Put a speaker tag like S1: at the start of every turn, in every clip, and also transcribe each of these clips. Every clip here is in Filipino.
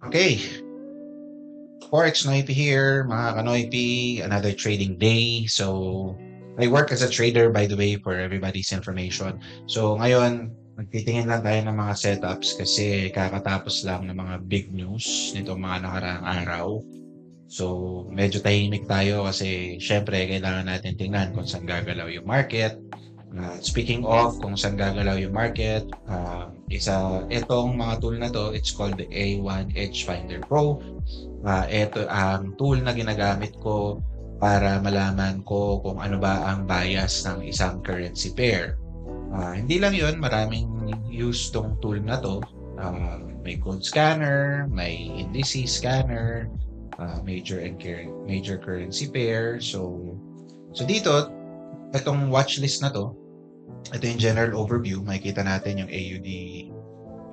S1: Okay, Forex Noipy here, mga Kanoipy, another trading day. So, I work as a trader, by the way, for everybody's information. So, ngayon, magtitingin lang tayo ng mga setups kasi kakatapos lang ng mga big news nito mga nakaraang araw. So, medyo tahimik tayo kasi syempre kailangan natin tingnan kung saan gagalaw yung market. Speaking of kung saan gagalaw yung market, itong mga tool na to, it's called the A1 Edge Finder Pro. Ito ang tool na ginagamit ko para malaman ko kung ano ba ang bias ng isang currency pair. Hindi lang yun, maraming use tong tool na to. May gold scanner, may indices scanner, major currency pair. So dito, itong watchlist na to, ito yung general overview. Makikita natin yung AUD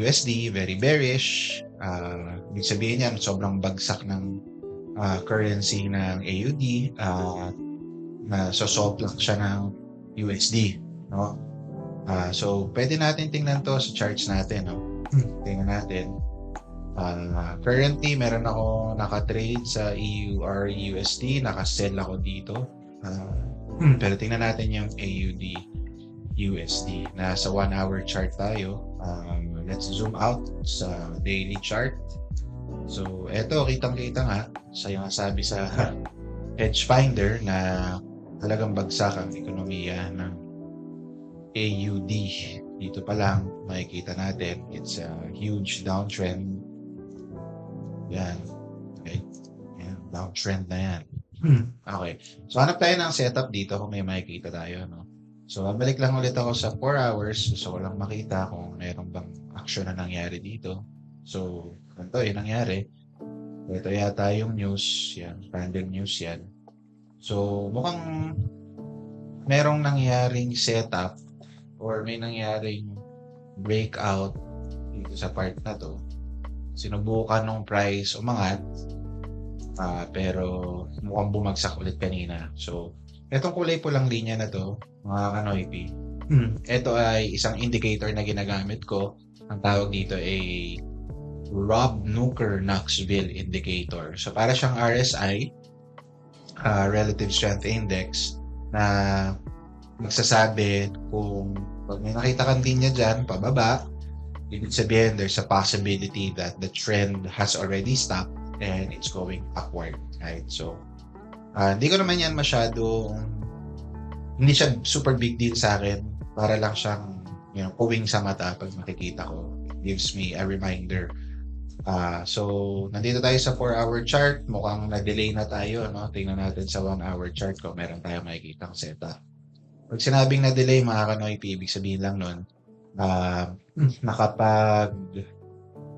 S1: USD, very bearish. Ibig sabihin yan, sobrang bagsak ng currency ng AUD. Na sosold lang siya ng USD. No? So, pwede natin tingnan to sa charts natin. No? Tingnan natin. Currently, meron ako naka-trade sa EUR USD. Naka-sell ako dito. Pero tingnan natin yung AUD USD. Nasa 1-hour chart tayo. Let's zoom out sa daily chart. So, eto, kitang-kita nga sa sabi sa Hedge Finder na talagang bagsak ang ekonomiya ng AUD. Dito pa lang, makikita natin, it's a huge downtrend. Yan. Okay. Yan, downtrend na yan. Okay. So, hanap tayo ng setup dito kung may makikita tayo, no? So, balik lang ulit ako sa 4 hours. Gusto ko lang makita kung meron bang action na nangyari dito. So, ganito yung nangyari. Ito yata yung news. Yan, random news yan. So, mukhang merong nangyaring setup or may nangyaring breakout dito sa part na to. Sinubukan ng price umangat pero mukhang bumagsak ulit kanina. So, etong kulay pulang linya na to, mga Kanoipy, ito ay isang indicator na ginagamit ko. Ang tawag dito ay Rob Nooker Knoxville indicator. So, para siyang RSI, Relative Strength Index, na magsasabi kung pag may nakita kang linya dyan, pababa, ibig sabihin there's a possibility that the trend has already stopped and it's going upward. Right? So, hindi ko naman yan hindi siya super big deal sa akin. Para lang siyang, puwing sa mata pag makikita ko. It gives me a reminder. So, nandito tayo sa 4-hour chart. Mukhang na-delay na tayo. No? Tingnan natin sa 1-hour chart kung meron tayo makikita ang setup. Pag sinabing na-delay, mga Kanoipy, ibig sabihin lang nun,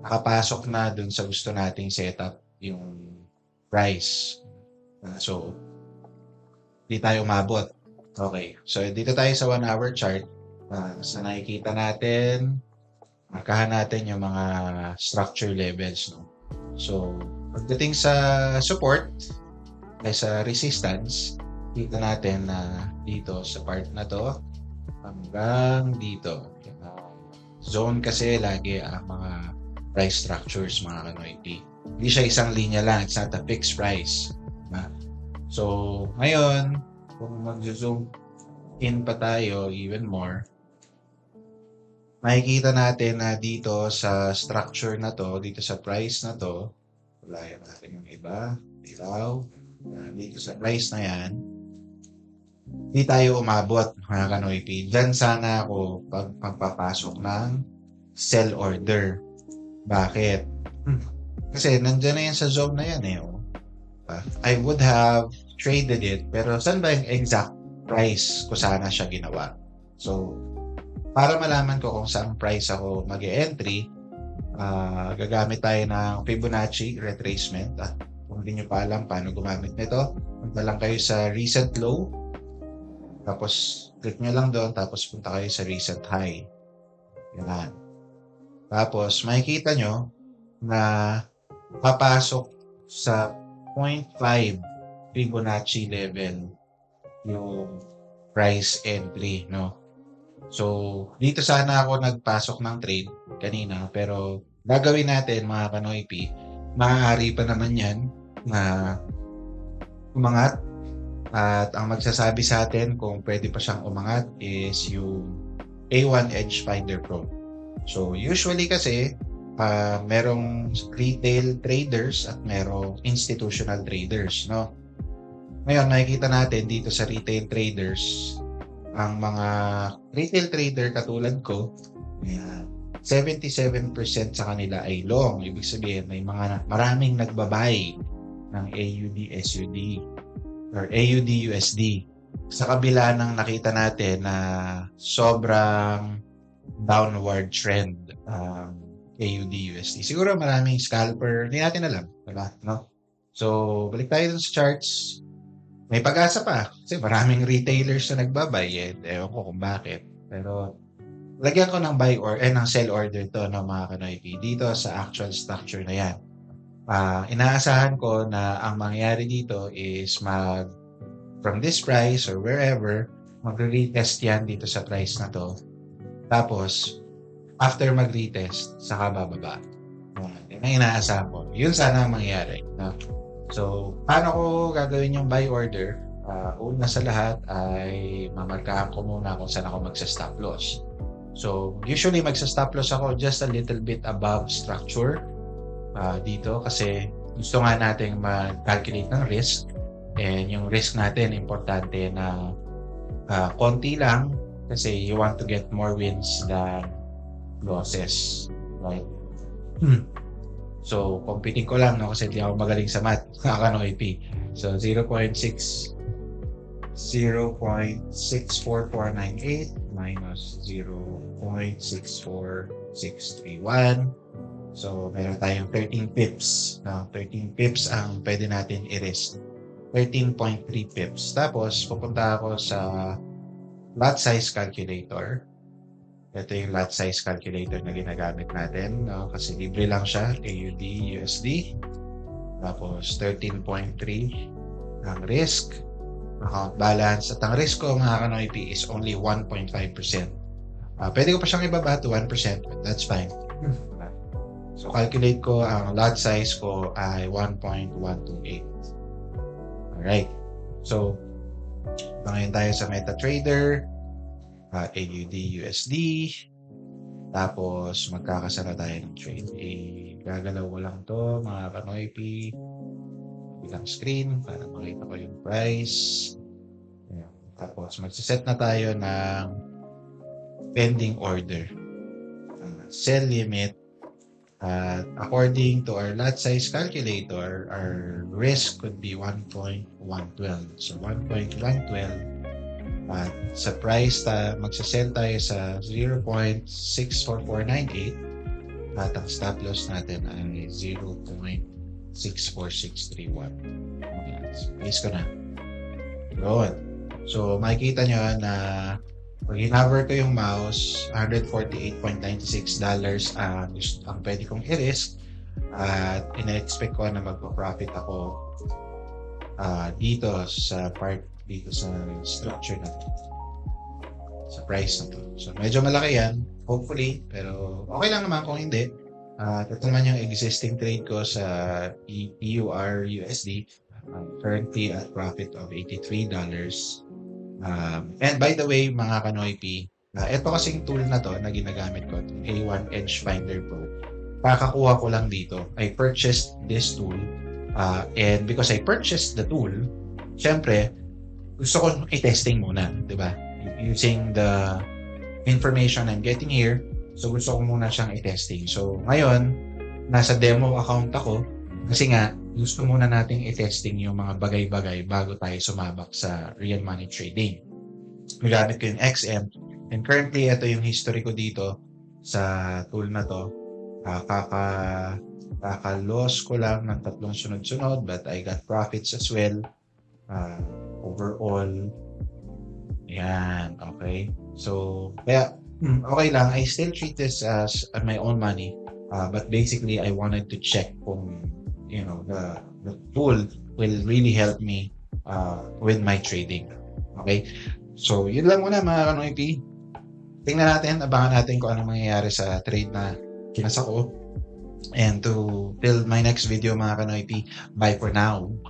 S1: nakapasok na dun sa gusto nating setup yung price. So, di tayo umabot. Okay. So, dito tayo sa 1-hour chart. Sa nakikita natin, markahan natin yung mga structure levels. No? So, pagdating sa support, ay sa resistance, dito natin na dito sa part na to, hanggang dito. Zone kasi lagi ang mga price structures, mga Kanoipy. Hindi siya isang linya lang. It's not a fixed price. So, ngayon, kung mag-zoom in pa tayo even more, makikita natin na dito sa structure na to, dito sa price na to, walayan natin yung iba, ilaw, dito sa price na yan, hindi tayo umabot, mga Kanoipy. Diyan sana ako magpapasok ng sell order. Bakit? Kasi nandyan na yan sa zone na yan eh. I would have traded it, pero saan ba yung exact price ko sana siya ginawa? So, para malaman ko kung saan price ako mag-e-entry, gagamit tayo ng Fibonacci retracement. Kung hindi nyo pa alam paano gumamit nito, punta lang kayo sa recent low, tapos click nyo lang doon, tapos punta kayo sa recent high. Yan. Tapos makikita nyo na papasok sa 0.5 Fibonacci level yung price entry, no? So, dito sana ako nagpasok ng trade kanina, pero gagawin natin, mga Kanoipy, maaari pa naman yan na umangat. At ang magsasabi sa atin kung pwede pa siyang umangat is yung A1 Edge Finder Pro. So usually kasi merong retail traders at merong institutional traders, no? Ngayon makikita natin dito sa retail traders, ang mga retail trader katulad ko, 77% sa kanila ay long. Ibig sabihin may maraming nagbabay ng AUD SUD or AUD USD. Sa kabila ng nakita natin na sobrang downward trend AUD USD. Siguro maraming scalper, hindi natin alam, diba? No? So, balik tayo dun sa charts. May pag-asa pa kasi maraming retailers na nagbabay. Ewan ko kung bakit. Pero lagyan ko ng ng sell order to ng mga Kanoypi dito sa actual structure na yan. Inaasahan ko na ang mangyayari dito is from this price or wherever, mag-retest yan dito sa price na to. Tapos, after mag-retest, saka bababa. Yan ang inaasahan ko. Yun sana ang mangyayari. No? So, paano ko gagawin yung buy order? Una sa lahat ay mamarkahan ko muna kung saan ako magsa-stop loss. So, usually magsa-stop loss ako just a little bit above structure dito kasi gusto nga nating mag-calculate ng risk, and yung risk natin importante na konti lang kasi you want to get more wins than losses, right? So computing ko lang, no, kasi hindi ako magaling sa math, Kanoypi. So 0.64498 minus 0.64631. So, meron tayong 13 pips. 13 pips ang pwede natin i-risk. 13.3 pips. Tapos, pupunta ako sa lot size calculator. Ito yung lot size calculator na ginagamit natin. Kasi libre lang siya. AUD, USD. Tapos, 13.3 ang risk. Account balance. At ang risk ko, mga Kanoypi, is only 1.5%. Pwede ko pa siyang ibaba to 1%. But that's fine. So, calculate ko ang lot size ko ay 1.128. Alright. So, ngayon tayo sa MetaTrader, AUD, USD. Tapos, magkakasara tayo ng trade. Gagalaw ko lang to, mga Kanoypi. Bilang screen para makita ko yung price. Ayan. Tapos, magsiset na tayo ng pending order. Sell limit. According to our lot size calculator, our risk could be 1.112. So 1.112 at sa price magsasell tayo sa 0.64498 at ang stop loss natin ay 0.64631. Base ko na. Good. So makikita nyo na pag hinover ko yung mouse, $148.96 ang pwede kong i-risk at ina-expect ko na magpa-profit ako dito sa structure na to, sa price na to. So medyo malaki yan, hopefully, pero okay lang naman kung hindi. Ito naman yung existing trade ko sa EUR USD, currently at profit of $83. And by the way, mga Kanoypi, ito kasing tool na to na ginagamit ko, A1 Edge Finder Pro. Kakakuha ko lang dito. I purchased this tool and because I purchased the tool, syempre, gusto ko i-testing muna, di ba? Using the information I'm getting here, so gusto ko muna siyang i-testing. So ngayon, nasa demo account ako kasi nga, gusto muna nating i-testing yung mga bagay-bagay bago tayo sumabak sa real money trading. Nagamit ko yung XM and currently ito yung history ko dito sa tool na to. Kaka-loss ko lang ng 3 sunod-sunod but I got profits as well. Overall, yan, okay. So, kaya, okay lang. I still treat this as my own money. But basically, I wanted to check kung the tool will really help me with my trading. Okay? So, yun lang muna mga Kanoypi. Tingnan natin, abangan natin kung anong mangyayari sa trade na kinasa ko. And till my next video mga Kanoypi, bye for now.